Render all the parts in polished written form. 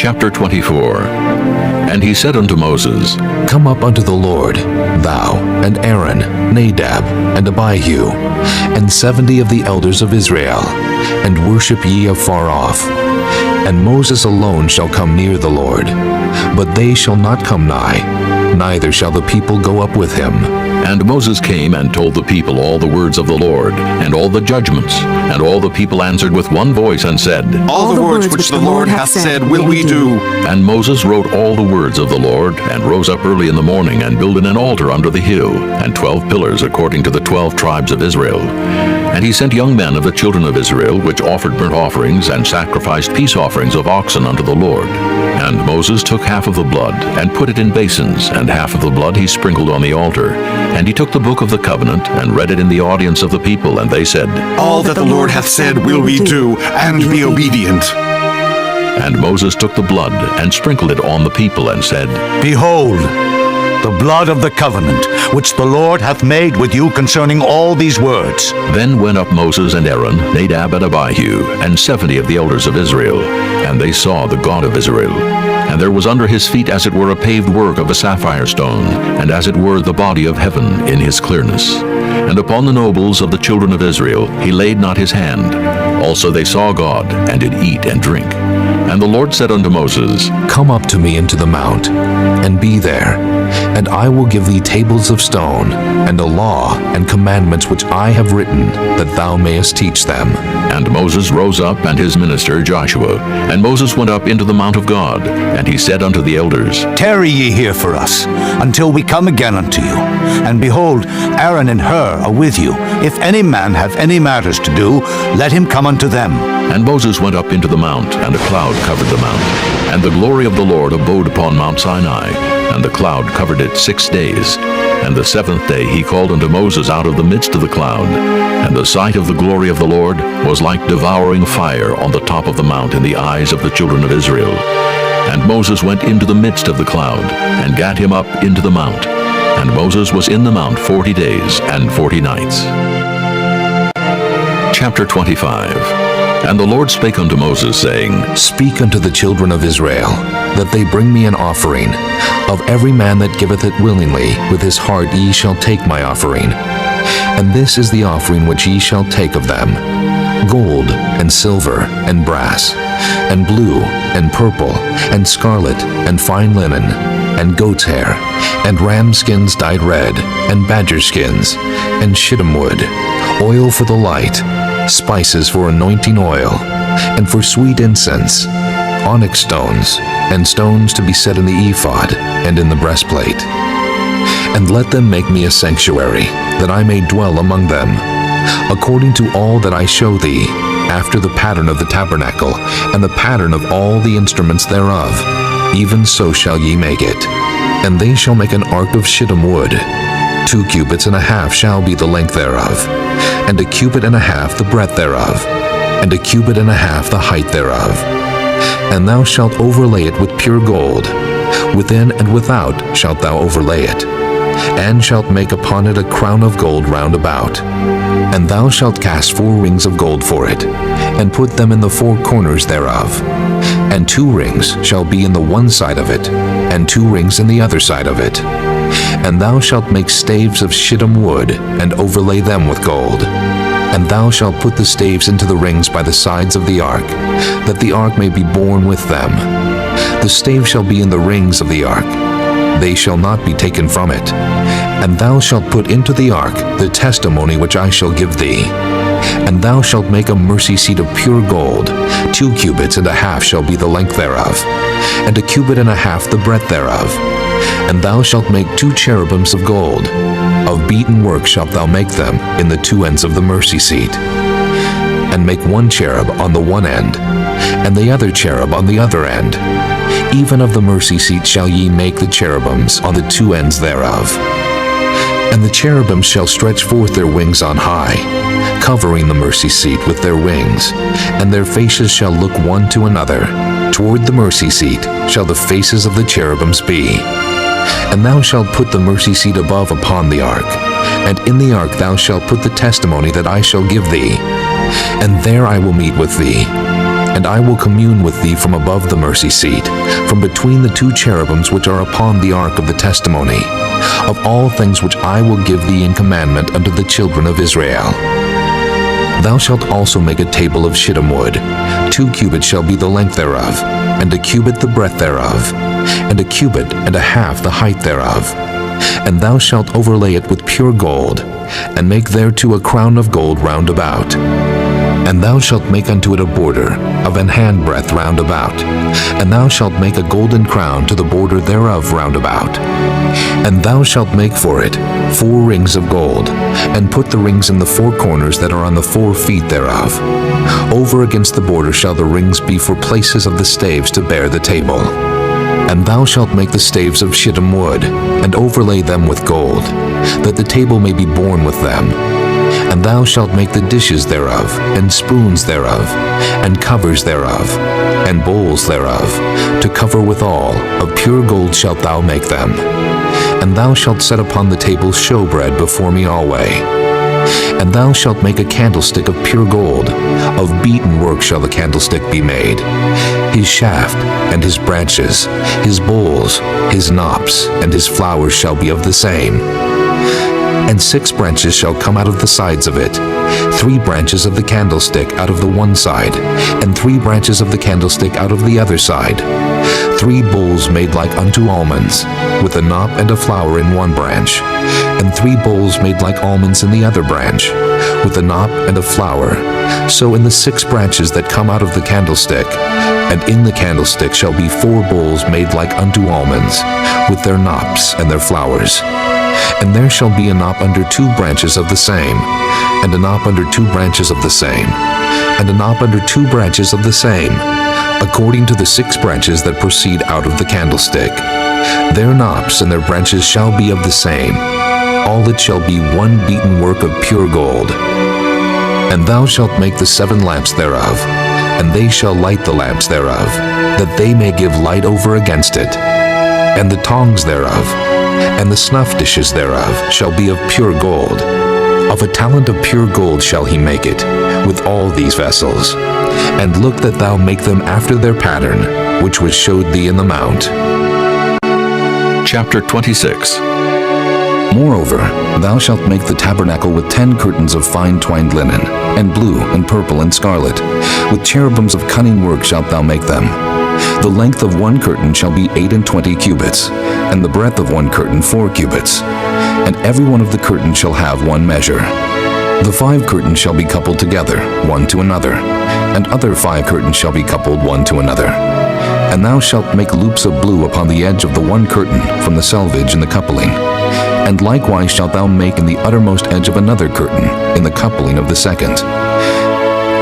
Chapter 24. And he said unto Moses, Come up unto the Lord, thou, and Aaron, Nadab, and Abihu, and 70 of the elders of Israel, and worship ye afar off. And Moses alone shall come near the Lord, but they shall not come nigh, neither shall the people go up with him. And Moses came and told the people all the words of the Lord, and all the judgments. And all the people answered with one voice and said, All the words which the Lord hath said will we do. And Moses wrote all the words of the Lord, and rose up early in the morning, and builded an altar under the hill, and 12 pillars according to the 12 tribes of Israel. And he sent young men of the children of Israel, which offered burnt offerings, and sacrificed peace offerings of oxen unto the Lord. And Moses took half of the blood, and put it in basins, and half of the blood he sprinkled on the altar. And he took the book of the covenant, and read it in the audience of the people, and they said, All that the Lord hath said will we do, and be obedient. And Moses took the blood, and sprinkled it on the people, and said, Behold, the blood of the covenant, which the Lord hath made with you concerning all these words. Then went up Moses and Aaron, Nadab and Abihu, and 70 of the elders of Israel, and they saw the God of Israel. And there was under his feet as it were a paved work of a sapphire stone, and as it were the body of heaven in his clearness. And upon the nobles of the children of Israel he laid not his hand. Also they saw God, and did eat and drink. And the Lord said unto Moses, Come up to me into the mount, and be there, and I will give thee tables of stone, and a law and commandments which I have written, that thou mayest teach them. And Moses rose up, and his minister Joshua. And Moses went up into the mount of God, and he said unto the elders, Tarry ye here for us, until we come again unto you. And behold, Aaron and Hur are with you. If any man have any matters to do, let him come unto them. And Moses went up into the mount, and a cloud covered the mount. And the glory of the Lord abode upon Mount Sinai, and the cloud covered it 6 days. And the 7th day he called unto Moses out of the midst of the cloud. And the sight of the glory of the Lord was like devouring fire on the top of the mount in the eyes of the children of Israel. And Moses went into the midst of the cloud, and gat him up into the mount. And Moses was in the mount 40 days and 40 nights. Chapter 25. And the Lord spake unto Moses, saying, Speak unto the children of Israel, that they bring me an offering. Of every man that giveth it willingly, with his heart ye shall take my offering. And this is the offering which ye shall take of them: gold, and silver, and brass, and blue, and purple, and scarlet, and fine linen, and goat's hair, and ram skins dyed red, and badger skins, and shittim wood, oil for the light, spices for anointing oil, and for sweet incense, onyx stones, and stones to be set in the ephod, and in the breastplate. And let them make me a sanctuary, that I may dwell among them, according to all that I show thee, after the pattern of the tabernacle, and the pattern of all the instruments thereof. Even so shall ye make it. And they shall make an ark of shittim wood. 2 cubits and a half shall be the length thereof, and 1 cubit and a half the breadth thereof, and 1 cubit and a half the height thereof. And thou shalt overlay it with pure gold. Within and without shalt thou overlay it, and shalt make upon it a crown of gold round about. And thou shalt cast 4 rings of gold for it, and put them in the 4 corners thereof. And 2 rings shall be in the one side of it, and 2 rings in the other side of it. And thou shalt make staves of shittim wood, and overlay them with gold. And thou shalt put the staves into the rings by the sides of the ark, that the ark may be borne with them. The stave shall be in the rings of the ark. They shall not be taken from it. And thou shalt put into the ark the testimony which I shall give thee. And thou shalt make a mercy seat of pure gold. 2 cubits and a half shall be the length thereof, and 1 cubit and a half the breadth thereof. And thou shalt make 2 cherubims of gold. Of beaten work shalt thou make them in the 2 ends of the mercy seat. And make 1 cherub on the one end, and the other cherub on the other end. Even of the mercy seat shall ye make the cherubims on the 2 ends thereof. And the cherubims shall stretch forth their wings on high, covering the mercy seat with their wings, and their faces shall look one to another. Toward the mercy seat shall the faces of the cherubims be. And thou shalt put the mercy seat above upon the ark, and in the ark thou shalt put the testimony that I shall give thee. And there I will meet with thee. And I will commune with thee from above the mercy seat, from between the two cherubims which are upon the ark of the testimony, of all things which I will give thee in commandment unto the children of Israel. Thou shalt also make a table of shittim wood. 2 cubits shall be the length thereof, and a cubit the breadth thereof, and a cubit and a half the height thereof. And thou shalt overlay it with pure gold, and make thereto a crown of gold round about. And thou shalt make unto it a border of an handbreadth round about, and thou shalt make a golden crown to the border thereof round about. And thou shalt make for it 4 rings of gold, and put the rings in the 4 corners that are on the 4 feet thereof. Over against the border shall the rings be for places of the staves to bear the table. And thou shalt make the staves of shittim wood, and overlay them with gold, that the table may be borne with them. And thou shalt make the dishes thereof, and spoons thereof, and covers thereof, and bowls thereof, to cover withal, of pure gold shalt thou make them. And thou shalt set upon the table showbread before me alway. And thou shalt make a candlestick of pure gold, of beaten work shall the candlestick be made. His shaft, and his branches, his bowls, his knops, and his flowers shall be of the same. And 6 branches shall come out of the sides of it, 3 branches of the candlestick out of the one side, and 3 branches of the candlestick out of the other side. 3 bowls made like unto almonds, with a knop and a flower in one branch, and 3 bowls made like almonds in the other branch, with a knop and a flower. So in the 6 branches that come out of the candlestick, and in the candlestick shall be 4 bowls made like unto almonds, with their knops and their flowers. And there shall be a knop under 2 branches of the same, and a knop under 2 branches of the same, and a knop under 2 branches of the same, according to the 6 branches that proceed out of the candlestick. Their knops and their branches shall be of the same. All it shall be one beaten work of pure gold. And thou shalt make the 7 lamps thereof, and they shall light the lamps thereof, that they may give light over against it. And the tongs thereof, and the snuff dishes thereof shall be of pure gold. Of a talent of pure gold shall he make it, with all these vessels. And look that thou make them after their pattern, which was showed thee in the mount. Chapter 26. Moreover, thou shalt make the tabernacle with 10 curtains of fine twined linen, and blue, and purple, and scarlet. With cherubims of cunning work shalt thou make them. The length of one curtain shall be 28 cubits, and the breadth of one curtain 4 cubits. And every one of the curtains shall have one measure. The 5 curtains shall be coupled together, one to another, and other 5 curtains shall be coupled one to another. And thou shalt make loops of blue upon the edge of the one curtain from the selvage in the coupling. And likewise shalt thou make in the uttermost edge of another curtain, in the coupling of the second.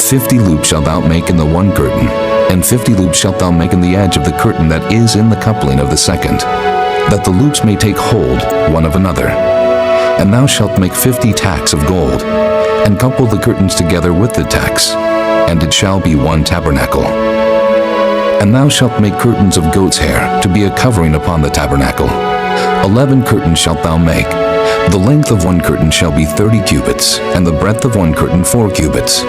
50 loops shalt thou make in the one curtain, and 50 loops shalt thou make in the edge of the curtain that is in the coupling of the second, that the loops may take hold one of another. And thou shalt make 50 tacks of gold, and couple the curtains together with the tacks, and it shall be one tabernacle. And thou shalt make curtains of goat's hair to be a covering upon the tabernacle. 11 curtains shalt thou make. The length of one curtain shall be 30 cubits, and the breadth of one curtain 4 cubits.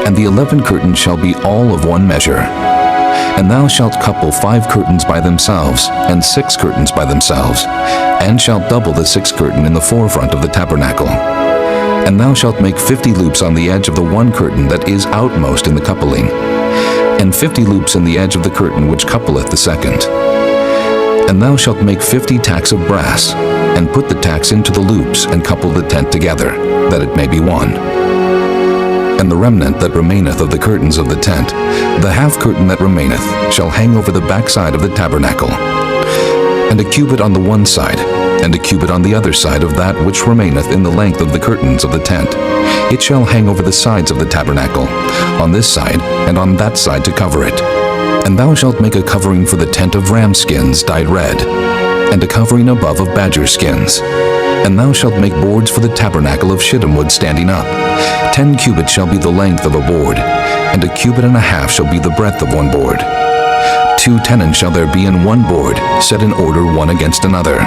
And the 11 curtains shall be all of one measure. And thou shalt couple 5 curtains by themselves, and 6 curtains by themselves, and shalt double the 6th curtain in the forefront of the tabernacle. And thou shalt make 50 loops on the edge of the one curtain that is outmost in the coupling, and 50 loops in the edge of the curtain which coupleth the second. And thou shalt make 50 tacks of brass, and put the tacks into the loops, and couple the tent together, that it may be one. And the remnant that remaineth of the curtains of the tent, the half curtain that remaineth, shall hang over the backside of the tabernacle, and a cubit on the one side, and a cubit on the other side of that which remaineth in the length of the curtains of the tent. It shall hang over the sides of the tabernacle, on this side and on that side to cover it. And thou shalt make a covering for the tent of ram skins dyed red, and a covering above of badger skins. And thou shalt make boards for the tabernacle of shittim wood standing up. 10 cubits shall be the length of a board, and a cubit and a half shall be the breadth of one board. 2 tenons shall there be in one board, set in order one against another.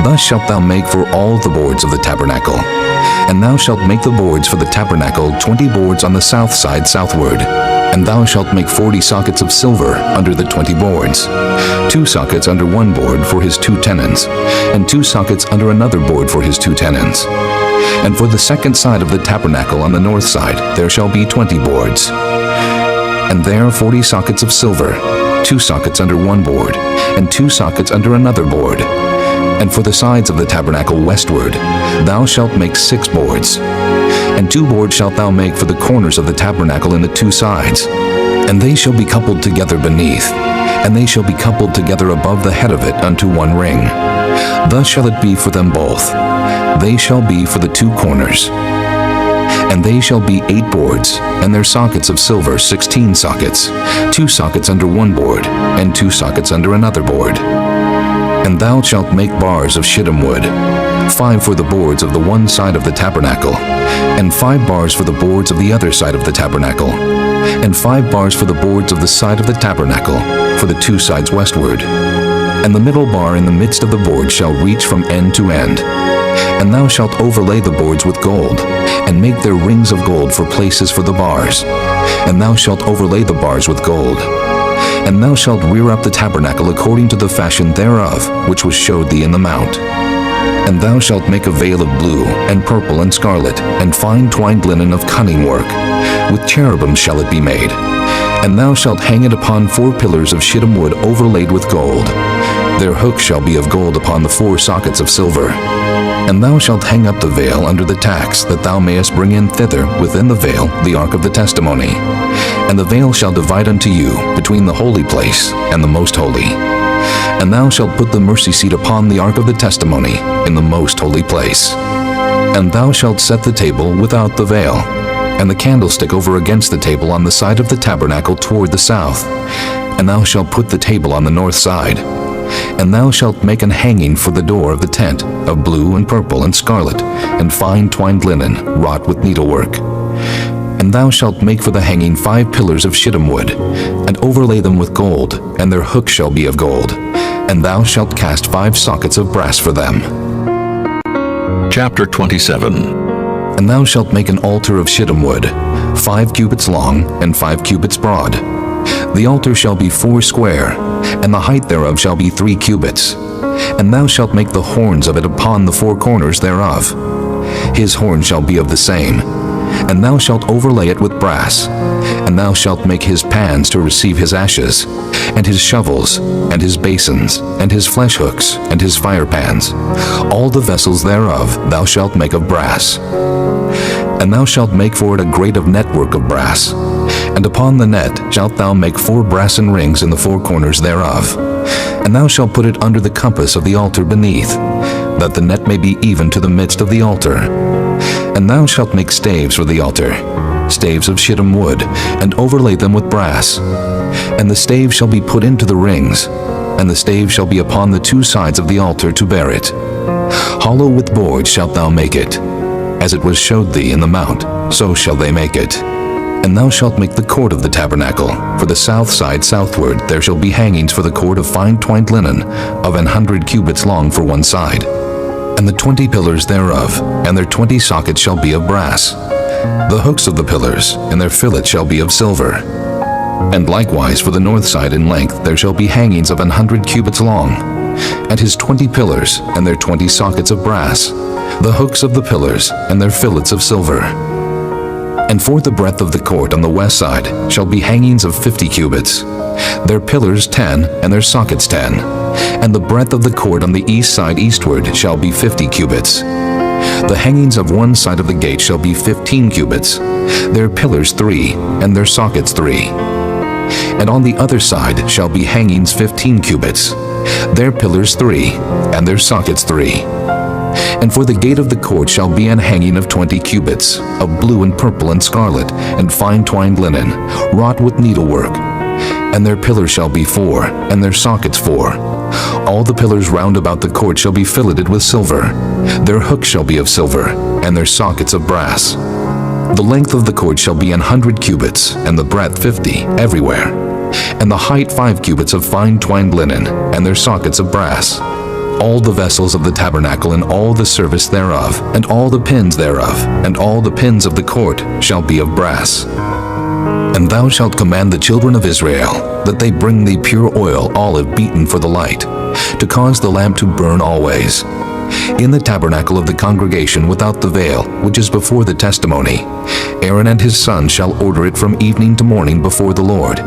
Thus shalt thou make for all the boards of the tabernacle. And thou shalt make the boards for the tabernacle 20 boards on the south side southward, And thou shalt make 40 sockets of silver under the 20 boards, 2 sockets under one board for his 2 tenons, and 2 sockets under another board for his 2 tenons. And for the second side of the tabernacle on the north side there shall be 20 boards. And there 40 sockets of silver, 2 sockets under one board, and 2 sockets under another board. And for the sides of the tabernacle westward thou shalt make 6 boards. And 2 boards shalt thou make for the corners of the tabernacle in the 2 sides. And they shall be coupled together beneath, and they shall be coupled together above the head of it unto one ring. Thus shall it be for them both. They shall be for the 2 corners. And they shall be 8 boards, and their sockets of silver 16 sockets, 2 sockets under one board, and 2 sockets under another board. And thou shalt make bars of shittim wood, 5 for the boards of the one side of the tabernacle, and 5 bars for the boards of the other side of the tabernacle, and 5 bars for the boards of the side of the tabernacle, for the 2 sides westward. And the middle bar in the midst of the board shall reach from end to end. And thou shalt overlay the boards with gold, and make their rings of gold for places for the bars. And thou shalt overlay the bars with gold. And thou shalt rear up the tabernacle according to the fashion thereof, which was showed thee in the mount. And thou shalt make a veil of blue, and purple, and scarlet, and fine twined linen of cunning work. With cherubims shall it be made. And thou shalt hang it upon 4 pillars of shittim wood overlaid with gold. Their hooks shall be of gold upon the 4 sockets of silver. And thou shalt hang up the veil under the tacks, that thou mayest bring in thither within the veil the ark of the testimony. And the veil shall divide unto you between the holy place and the most holy. And thou shalt put the mercy seat upon the ark of the testimony in the most holy place. And thou shalt set the table without the veil, and the candlestick over against the table on the side of the tabernacle toward the south. And thou shalt put the table on the north side. And thou shalt make an hanging for the door of the tent of blue and purple and scarlet, and fine twined linen wrought with needlework. And thou shalt make for the hanging 5 pillars of shittim wood, and overlay them with gold, and their hooks shall be of gold. And thou shalt cast 5 sockets of brass for them. Chapter 27. And thou shalt make an altar of shittim wood, 5 cubits long and 5 cubits broad. The altar shall be 4 square, and the height thereof shall be 3 cubits. And thou shalt make the horns of it upon the 4 corners thereof. His horn shall be of the same. And thou shalt overlay it with brass. And thou shalt make his pans to receive his ashes, and his shovels, and his basins, and his flesh hooks, and his fire pans. All the vessels thereof thou shalt make of brass. And thou shalt make for it a grate of network of brass. And upon the net shalt thou make 4 brassen rings in the 4 corners thereof. And thou shalt put it under the compass of the altar beneath, that the net may be even to the midst of the altar. And thou shalt make staves for the altar, staves of shittim wood, and overlay them with brass. And the stave shall be put into the rings, and the stave shall be upon the 2 sides of the altar to bear it. Hollow with boards shalt thou make it. As it was showed thee in the mount, so shall they make it. And thou shalt make the court of the tabernacle. For the south side southward there shall be hangings for the court of fine twined linen, of 100 cubits long for one side. And the 20 pillars thereof, and their 20 sockets shall be of brass. The hooks of the pillars, and their fillets shall be of silver. And likewise for the north side in length there shall be hangings of 100 cubits long, and his 20 pillars, and their 20 sockets of brass. The hooks of the pillars, and their fillets of silver. And for the breadth of the court on the west side shall be hangings of 50 cubits, their pillars 10, and their sockets 10. And the breadth of the court on the east side eastward shall be 50 cubits. The hangings of one side of the gate shall be 15 cubits, their pillars 3, and their sockets 3. And on the other side shall be hangings 15 cubits, their pillars 3, and their sockets 3. And for the gate of the court shall be an hanging of 20 cubits, of blue and purple and scarlet, and fine twined linen, wrought with needlework. And their pillars shall be 4, and their sockets 4. All the pillars round about the court shall be filleted with silver. Their hooks shall be of silver, and their sockets of brass. The length of the court shall be 100 cubits, and the breadth 50, everywhere. And the height 5 cubits of fine twined linen, and their sockets of brass. All the vessels of the tabernacle and all the service thereof, and all the pins thereof, and all the pins of the court shall be of brass. And thou shalt command the children of Israel that they bring thee pure oil, olive beaten for the light, to cause the lamp to burn always. In the tabernacle of the congregation without the veil, which is before the testimony, Aaron and his sons shall order it from evening to morning before the Lord.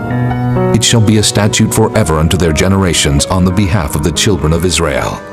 It shall be a statute forever unto their generations on the behalf of the children of Israel.